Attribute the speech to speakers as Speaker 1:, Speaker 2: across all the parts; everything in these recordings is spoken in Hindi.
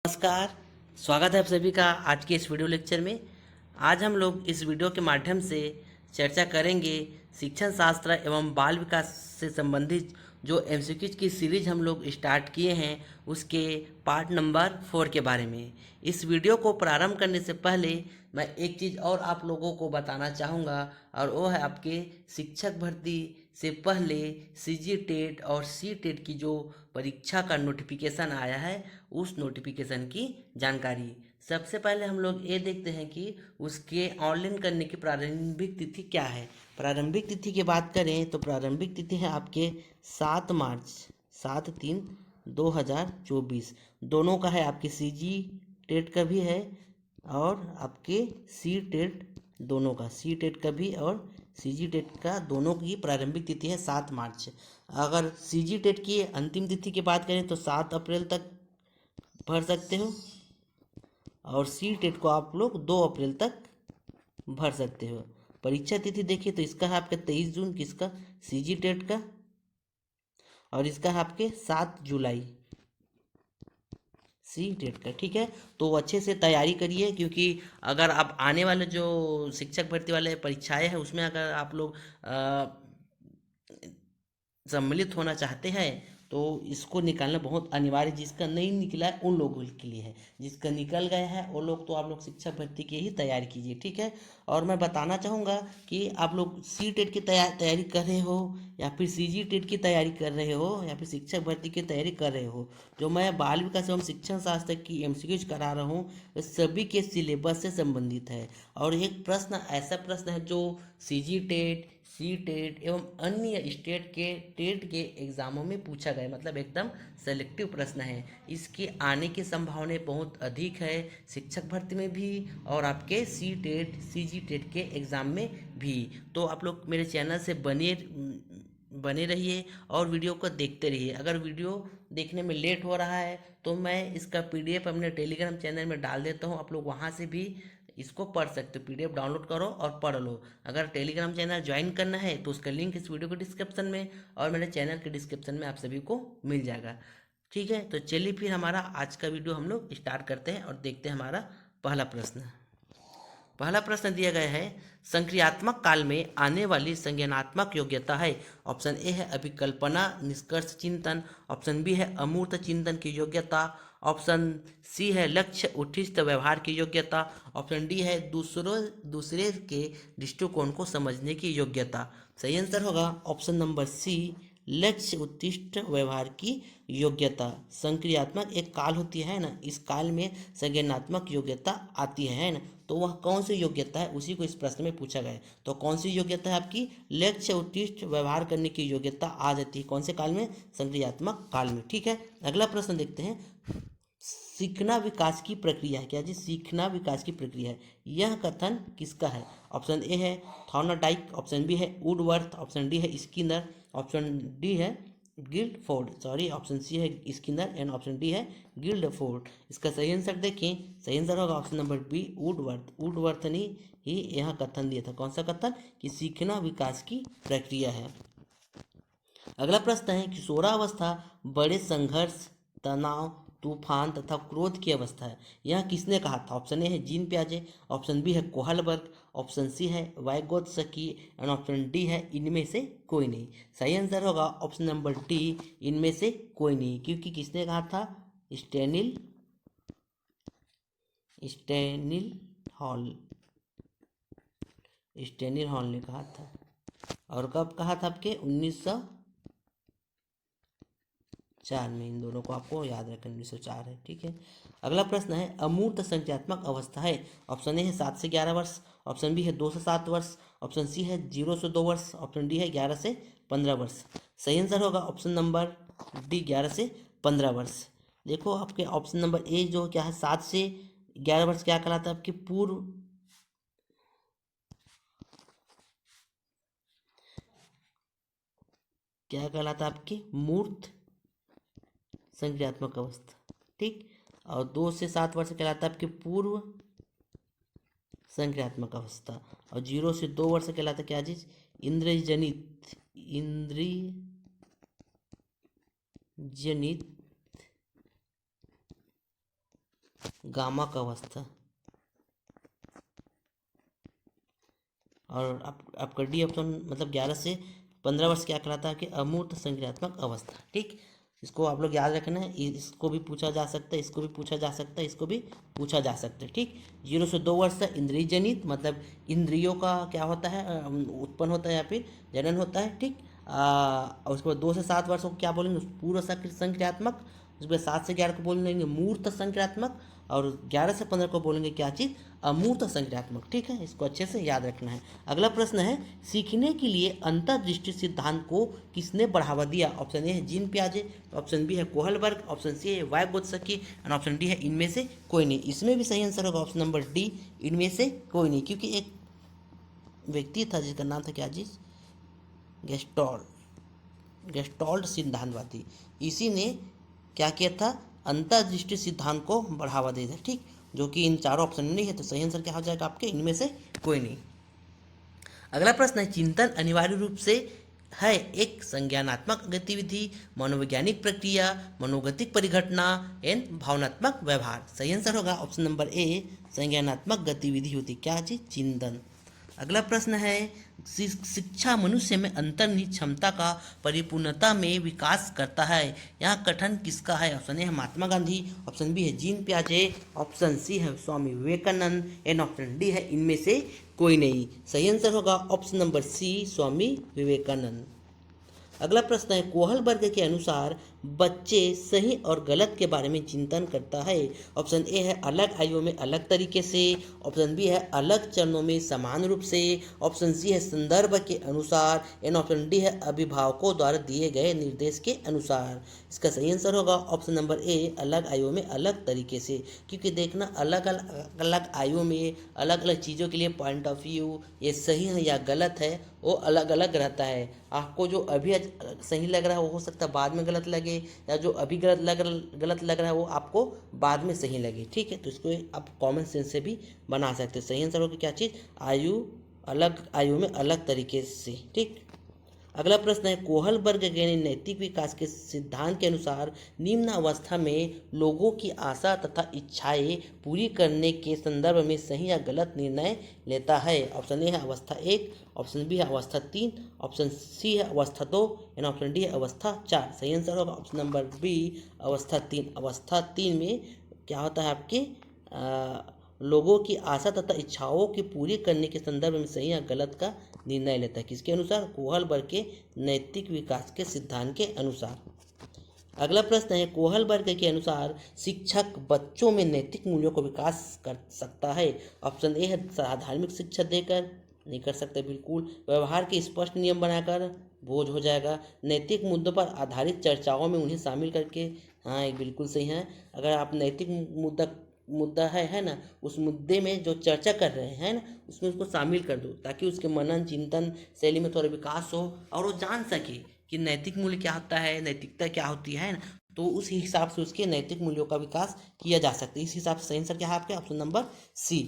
Speaker 1: नमस्कार। स्वागत है आप सभी का आज के इस वीडियो लेक्चर में। आज हम लोग इस वीडियो के माध्यम से चर्चा करेंगे शिक्षण शास्त्र एवं बाल विकास से संबंधित जो एमसीक्यूज की सीरीज हम लोग स्टार्ट किए हैं उसके पार्ट नंबर 4 के बारे में। इस वीडियो को प्रारंभ करने से पहले मैं एक चीज़ और आप लोगों को बताना चाहूँगा, और वो है आपके शिक्षक भर्ती से पहले सीजी टेट और सी टेट की जो परीक्षा का नोटिफिकेशन आया है उस नोटिफिकेशन की जानकारी। सबसे पहले हम लोग ये देखते हैं कि उसके ऑनलाइन करने की प्रारंभिक तिथि क्या है। प्रारंभिक तिथि की बात करें तो प्रारंभिक तिथि है आपके 7 मार्च 7/3/2024। दोनों का है, आपके सीजी टेट का भी है और आपके सी टेट दोनों का, सी टेट का भी और सीजी टेट का दोनों की प्रारंभिक तिथि है 7 मार्च। अगर सीजी टेट की अंतिम तिथि की बात करें तो 7 अप्रैल तक भर सकते हो और सी टेट को आप लोग 2 अप्रैल तक भर सकते हो। परीक्षा तिथि देखिए तो इसका है आपका 23 जून, किसका, सीजी टेट का, और इसका है आपके 7 जुलाई सी टेट का। ठीक है, तो अच्छे से तैयारी करिए, क्योंकि अगर आप आने वाले जो शिक्षक भर्ती वाले परीक्षाएं हैं उसमें अगर आप लोग सम्मिलित होना चाहते हैं तो इसको निकालना बहुत अनिवार्य। जिसका नहीं निकला है उन लोगों के लिए है, जिसका निकल गया है वो लोग तो आप लोग शिक्षक भर्ती की ही तैयारी कीजिए। ठीक है, और मैं बताना चाहूँगा कि आप लोग सी टेट की तैयारी कर रहे हो या फिर सी जी टेट की तैयारी कर रहे हो या फिर शिक्षक भर्ती की तैयारी कर रहे हो, जो मैं बाल विकास एवं शिक्षण शास्त्र की एमसीक्यूज करा रहा हूँ वे सभी के सिलेबस से संबंधित है। और एक प्रश्न ऐसा प्रश्न है जो सी जी टेट, सी टेट एवं अन्य स्टेट के टेट के एग्जामों में पूछा गया, मतलब एकदम सेलेक्टिव प्रश्न है। इसके आने की संभावना बहुत अधिक है शिक्षक भर्ती में भी और आपके सी टेट सी जी टेट के एग्ज़ाम में भी। तो आप लोग मेरे चैनल से बने रहिए और वीडियो को देखते रहिए। अगर वीडियो देखने में लेट हो रहा है तो मैं इसका पीडीएफ अपने टेलीग्राम चैनल में डाल देता हूँ, आप लोग वहाँ से भी इसको पढ़ सकते हो। पीडीएफ डाउनलोड करो और पढ़ लो। अगर टेलीग्राम चैनल ज्वाइन करना है तो उसका लिंक इस वीडियो के डिस्क्रिप्शन में और मेरे चैनल के डिस्क्रिप्शन में आप सभी को मिल जाएगा। ठीक है, तो चलिए फिर हमारा आज का वीडियो हम लोग स्टार्ट करते हैं और देखते हैं हमारा पहला प्रश्न। पहला प्रश्न दिया गया है, संक्रियात्मक काल में आने वाली संज्ञानात्मक योग्यता है। ऑप्शन ए है अभिकल्पना निष्कर्ष चिंतन, ऑप्शन बी है अमूर्त चिंतन की योग्यता, ऑप्शन सी है लक्ष्य उच्छिष्ट व्यवहार की योग्यता, ऑप्शन डी है दूसरे के दृष्टिकोण को समझने की योग्यता। सही आंसर होगा ऑप्शन नंबर सी, लक्ष्य उत्कृष्ट व्यवहार की योग्यता। संक्रियात्मक एक काल होती है ना, इस काल में संज्ञानात्मक योग्यता आती है ना, तो वह कौन सी योग्यता है उसी को इस प्रश्न में पूछा गया है। तो कौन सी योग्यता है आपकी, लक्ष्य उत्कृष्ट व्यवहार करने की योग्यता आ जाती है कौन से काल में, संक्रियात्मक काल में। ठीक है, अगला प्रश्न देखते हैं। सीखना विकास की प्रक्रिया है, क्या जी, सीखना विकास की प्रक्रिया है, यह कथन किसका है। ऑप्शन ए है थॉर्नडाइक, ऑप्शन बी है वुडवर्थ, ऑप्शन डी है स्किनर, ऑप्शन डी है गिल्डफोर्ड, सॉरी ऑप्शन सी है स्किनर एंड ऑप्शन डी है गिल्डफोर्ड। इसका सही आंसर देखें, सही आंसर होगा option number B Woodworth. Woodworth ने ही यह कथन दिया था, कौन सा कथन, कि सीखना विकास की प्रक्रिया है। अगला प्रश्न है, किशोरावस्था बड़े संघर्ष, तनाव, तूफान तथा क्रोध की अवस्था है, यह किसने कहा था। ऑप्शन ए है जीन प्याजे, ऑप्शन बी है कोहलबर्ग, ऑप्शन सी है वाइगोत्स्की एंड ऑप्शन डी है इनमें से कोई नहीं। सही आंसर होगा ऑप्शन नंबर डी, इनमें से कोई नहीं, क्योंकि किसने कहा था, स्टेनिल स्टेनिल हॉल स्टेनिल हॉल ने कहा था। और कब कहा था, आपके 1904 में। इन दोनों को आपको याद रखना, 1904 है। ठीक है, अगला प्रश्न है, अमूर्त संख्यात्मक अवस्था है। ऑप्शन ए है 7 से 11 वर्ष, ऑप्शन बी है 2 से 7 वर्ष, ऑप्शन सी है 0 से 2 वर्ष, ऑप्शन डी है 11 से 15 वर्ष। सही आंसर होगा ऑप्शन नंबर डी, 11 से 15 वर्ष। देखो आपके ऑप्शन नंबर ए जो क्या है 7 से 11 वर्ष क्या कहलाता है, आपके पूर्व, क्या कहलाता है, आपकी मूर्त संक्रियात्मक अवस्था। ठीक, और 2 से 7 वर्ष कहलाता है आपके पूर्व संक्रियात्मक अवस्था, और 0 से 2 वर्ष कहलाता क्या चीज, इंद्रिय जनित गामक अवस्था। और आपका डी ऑप्शन मतलब 11 से 15 वर्ष क्या कहलाता है कि अमूर्त संक्रियात्मक अवस्था। ठीक, इसको आप लोग याद रखना है। इसको भी पूछा जा सकता है, इसको भी पूछा जा सकता है, इसको भी पूछा जा सकता है। ठीक, 0 से 2 वर्ष तक इंद्रिय जनित, मतलब इंद्रियों का क्या होता है, उत्पन्न होता है या फिर जनन होता है। ठीक, और उसके बाद 2 से 7 वर्ष को क्या बोलेंगे, पूर्व संक्रियात्मक। उसके बाद 7 से 11 को बोलेंगे मूर्त संक्रियात्मक, और 11 से 15 को बोलेंगे क्या चीज़, अमूर्त संक्रियात्मक। ठीक है, इसको अच्छे से याद रखना है। अगला प्रश्न है, सीखने के लिए अंतर्दृष्टि सिद्धांत को किसने बढ़ावा दिया? ऑप्शन ए है जीन पियाजे, ऑप्शन बी है कोहलबर्ग, ऑप्शन सी है वाइगोत्स्की, एंड ऑप्शन डी है इनमें से कोई नहीं। इसमें भी सही आंसर होगा ऑप्शन नंबर डी, इनमें से कोई नहीं, क्योंकि एक व्यक्ति था जिसका नाम था क्या चीज, गेस्टॉल्ट सिद्धांतवादी। इसी ने क्या किया था, अंतर्दृष्टि सिद्धांत को बढ़ावा दे दिया। ठीक, जो कि इन चारों ऑप्शन में नहीं है, तो सही आंसर क्या हो जाएगा आपके, इनमें से कोई नहीं। अगला प्रश्न है, चिंतन अनिवार्य रूप से है एक संज्ञानात्मक गतिविधि, मनोवैज्ञानिक प्रक्रिया, मनोगतिक परिघटना एंड भावनात्मक व्यवहार। सही आंसर होगा ऑप्शन नंबर ए, संज्ञानात्मक गतिविधि होती क्या चीज, चिंतन। अगला प्रश्न है, शिक्षा मनुष्य में अंतर्निहित क्षमता का परिपूर्णता में विकास करता है। यहाँ कथन किसका है? ऑप्शन ए है महात्मा गांधी, ऑप्शन बी है जीन पियाजे, ऑप्शन सी है Swami Vivekananda, and option D है इनमें से कोई नहीं। सही आंसर होगा option number C, Swami Vivekananda. अगला प्रश्न है, कोहलबर्ग के अनुसार बच्चे सही और गलत के बारे में चिंतन करता है। ऑप्शन ए है अलग आयु में अलग तरीके से, ऑप्शन बी है अलग चरणों में समान रूप से, ऑप्शन सी है संदर्भ के अनुसार, एंड ऑप्शन डी है अभिभावकों द्वारा दिए गए निर्देश के अनुसार। इसका सही आंसर होगा ऑप्शन नंबर ए, अलग आयु में अलग तरीके से। क्योंकि देखना, अलग अलग आयु में अलग अलग चीज़ों के लिए पॉइंट ऑफ व्यू, ये सही है या गलत है, वो अलग अलग रहता है। आपको जो अभी सही लग रहा है वो हो सकता है बाद में गलत लगे, या जो अभी गलत लग रहा है वो आपको बाद में सही लगे। ठीक है, तो इसको आप कॉमन सेंस से भी बना सकते हैं। सही आंसर होगा क्या चीज़, अलग आयु में अलग तरीके से। ठीक, अगला प्रश्न है, कोहलबर्ग के नैतिक विकास के सिद्धांत के अनुसार निम्न अवस्था में लोगों की आशा तथा इच्छाएं पूरी करने के संदर्भ में सही या गलत निर्णय लेता है। ऑप्शन ए है अवस्था 1, ऑप्शन बी है अवस्था 3, ऑप्शन सी है अवस्था 2, एंड ऑप्शन डी है अवस्था 4। सही आंसर होगा ऑप्शन नंबर बी, अवस्था 3। अवस्था 3 में क्या होता है आपके लोगों की आशा तथा इच्छाओं की पूरी करने के संदर्भ में सही या गलत का निर्णय लेता है। किसके अनुसार? कोहलबर्ग के नैतिक विकास के सिद्धांत के अनुसार। अगला प्रश्न है, कोहलबर्ग के अनुसार शिक्षक बच्चों में नैतिक मूल्यों को विकास कर सकता है। ऑप्शन ए है धार्मिक शिक्षा देकर, नहीं कर सकते बिल्कुल। व्यवहार के स्पष्ट नियम बनाकर, बोझ हो जाएगा। नैतिक मुद्दों पर आधारित चर्चाओं में उन्हें शामिल करके, हाँ ये बिल्कुल सही है। अगर आप नैतिक मुद्दा है ना, उस मुद्दे में जो चर्चा कर रहे हैं ना, उसमें उसको शामिल कर दो, ताकि उसके मनन चिंतन शैली में थोड़ा विकास हो और वो जान सके कि नैतिक मूल्य क्या होता है, नैतिकता क्या होती है ना, तो उस हिसाब से उसके नैतिक मूल्यों का विकास किया जा सकता है। इस हिसाब से सही आंसर क्या है आपके, ऑप्शन नंबर सी।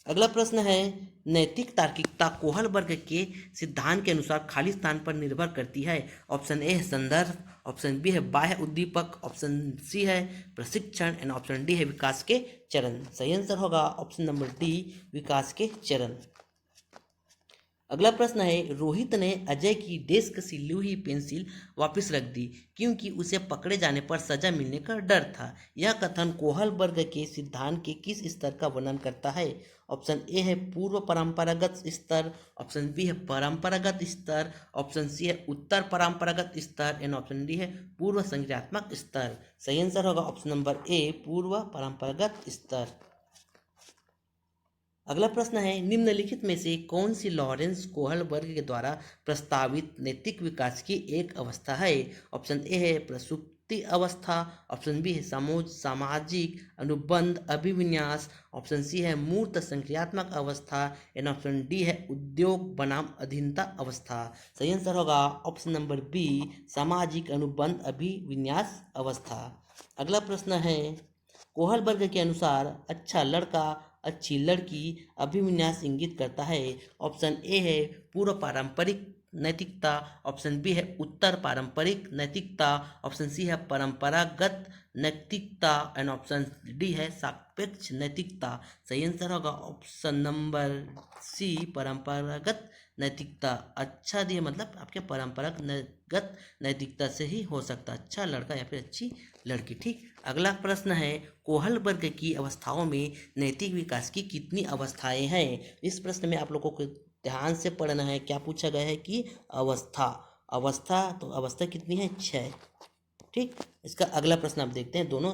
Speaker 1: अगला प्रश्न है, नैतिक तार्किकता कोहलबर्ग के सिद्धांत के अनुसार खाली स्थान पर निर्भर करती है। ऑप्शन ए है संदर्भ, ऑप्शन बी है बाह्य उद्दीपक, ऑप्शन सी है प्रशिक्षण, एंड ऑप्शन डी है विकास के चरण। सही आंसर होगा ऑप्शन नंबर डी, विकास के चरण। अगला प्रश्न है, रोहित ने अजय की डेस्क से ली हुई पेंसिल वापस रख दी क्योंकि उसे पकड़े जाने पर सजा मिलने का डर था। यह कथन कोहलबर्ग के सिद्धांत के किस स्तर का वर्णन करता है? ऑप्शन ए है पूर्व परंपरागत स्तर, ऑप्शन बी है परंपरागत स्तर, ऑप्शन सी है उत्तर परंपरागत स्तर, एंड ऑप्शन डी है पूर्व संज्ञानात्मक स्तर। सही आंसर होगा ऑप्शन नंबर ए, पूर्व परंपरागत स्तर। अगला प्रश्न है, निम्नलिखित में से कौन सी लॉरेंस कोहलबर्ग के द्वारा प्रस्तावित नैतिक विकास की एक अवस्था है? ऑप्शन ए है प्रसुप्ति अवस्था, ऑप्शन बी है सामाजिक अनुबंध अभिविन्यास, ऑप्शन सी है मूर्त संक्रियात्मक अवस्था, एंड ऑप्शन डी है उद्योग बनाम अधीनता अवस्था। सही आंसर होगा ऑप्शन नंबर बी, सामाजिक अनुबंध अभिविन्यास अवस्था। अगला प्रश्न है, कोहलबर्ग के अनुसार अच्छा लड़का अच्छी लड़की अभिविन्यास इंगित करता है। ऑप्शन ए है पूर्व पारंपरिक नैतिकता, ऑप्शन बी है उत्तर पारंपरिक नैतिकता, ऑप्शन सी है परंपरागत नैतिकता एंड ऑप्शन डी है सापेक्ष नैतिकता। सही आंसर होगा ऑप्शन नंबर सी परंपरागत नैतिकता। अच्छा दिए मतलब आपके परंपरागत नैतिकता से ही हो सकता अच्छा लड़का या फिर अच्छी लड़की। ठीक, अगला प्रश्न है कोहल वर्ग की अवस्थाओं में नैतिक विकास की कितनी अवस्थाएं हैं। इस प्रश्न में आप लोगों को ध्यान से पढ़ना है। क्या पूछा गया है कि अवस्था तो अवस्था कितनी है 6। ठीक, इसका अगला प्रश्न आप देखते हैं। दोनों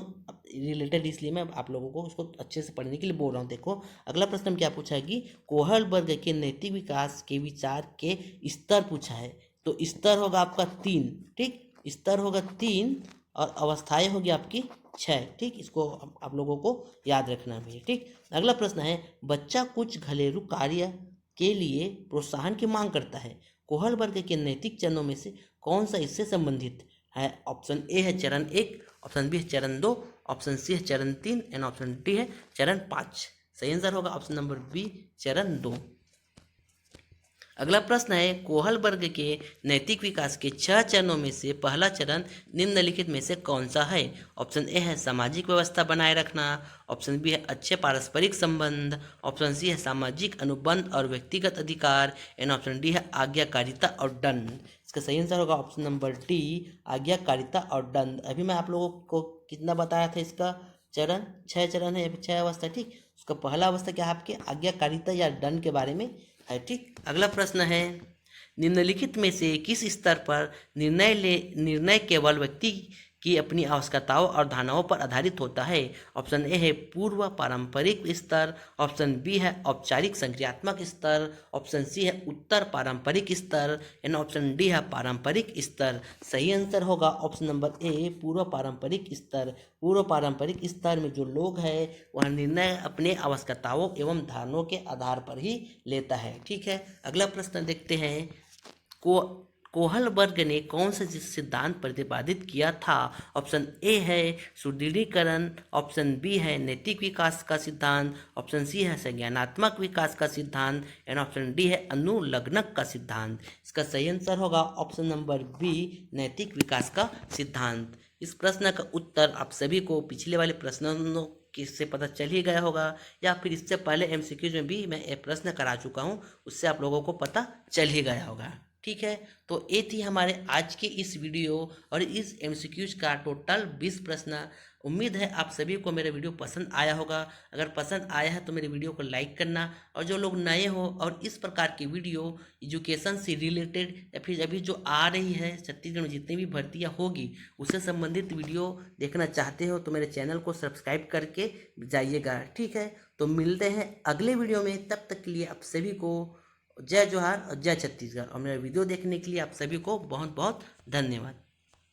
Speaker 1: रिलेटेड इसलिए मैं आप लोगों को उसको अच्छे से पढ़ने के लिए बोल रहा हूँ। देखो अगला प्रश्न में क्या पूछा है कि कोहल वर्ग के नैतिक विकास के विचार के स्तर पूछा है। तो स्तर होगा आपका 3। ठीक, स्तर होगा 3 और अवस्थाएं होगी आपकी 6। ठीक, इसको आप लोगों को याद रखना भी। ठीक, अगला प्रश्न है बच्चा कुछ घरेलू कार्य के लिए प्रोत्साहन की मांग करता है। कोहल वर्ग के नैतिक चरणों में से कौन सा इससे संबंधित है। ऑप्शन ए है चरण 1, ऑप्शन बी है चरण 2, ऑप्शन सी है चरण 3 एंड ऑप्शन डी है चरण 5। सही आंसर होगा ऑप्शन नंबर बी चरण 2। अगला प्रश्न है कोहल वर्ग के नैतिक विकास के 6 चरणों में से पहला चरण निम्नलिखित में से कौन सा है। ऑप्शन ए है सामाजिक व्यवस्था बनाए रखना, ऑप्शन बी है अच्छे पारस्परिक संबंध, ऑप्शन सी है सामाजिक अनुबंध और व्यक्तिगत अधिकार एंड ऑप्शन डी है आज्ञाकारिता और दंड। इसका सही आंसर होगा ऑप्शन नंबर डी आज्ञाकारिता और दंड। अभी मैं आप लोगों को कितना बताया था इसका चरण 6 चरण है 6 अवस्था। ठीक, उसका पहला अवस्था क्या है आपके आज्ञाकारिता या दंड के बारे में है। ठीक, अगला प्रश्न है निम्नलिखित में से किस स्तर पर निर्णय केवल व्यक्ति की अपनी आवश्यकताओं और धारणाओं पर आधारित होता है। ऑप्शन ए है पूर्व पारंपरिक स्तर, ऑप्शन बी है औपचारिक संक्रियात्मक स्तर, ऑप्शन सी है उत्तर पारंपरिक स्तर एंड ऑप्शन डी है पारंपरिक स्तर। सही आंसर होगा ऑप्शन नंबर ए पूर्व पारंपरिक स्तर। पूर्व पारंपरिक स्तर में जो लोग हैं वह निर्णय अपने आवश्यकताओं एवं धारणाओं के आधार पर ही लेता है। ठीक है, अगला प्रश्न देखते हैं कोहल वर्ग ने कौन सा सिद्धांत प्रतिपादित किया था। ऑप्शन ए है सुदृढ़ीकरण, ऑप्शन बी है नैतिक विकास का सिद्धांत, ऑप्शन सी है संज्ञानात्मक विकास का सिद्धांत एंड ऑप्शन डी है अनुलग्नक का सिद्धांत। इसका सही आंसर होगा ऑप्शन नंबर बी नैतिक विकास का सिद्धांत। इस प्रश्न का उत्तर आप सभी को पिछले वाले प्रश्नों किससे पता चल ही गया होगा या फिर इससे पहले एमसीक्यूज में भी मैं एक प्रश्न करा चुका हूँ, उससे आप लोगों को पता चल ही गया होगा। ठीक है, तो ये थी हमारे आज के इस वीडियो और इस एमसीक्यूज का टोटल 20 प्रश्न। उम्मीद है आप सभी को मेरा वीडियो पसंद आया होगा। अगर पसंद आया है तो मेरे वीडियो को लाइक करना, और जो लोग नए हो और इस प्रकार की वीडियो एजुकेशन से रिलेटेड या फिर अभी जो आ रही है छत्तीसगढ़ में जितनी भी भर्तियाँ होगी उससे संबंधित वीडियो देखना चाहते हो तो मेरे चैनल को सब्सक्राइब करके जाइएगा। ठीक है, तो मिलते हैं अगले वीडियो में। तब तक के लिए आप सभी को जय जोहार और जय छत्तीसगढ़। और मेरा वीडियो देखने के लिए आप सभी को बहुत बहुत धन्यवाद।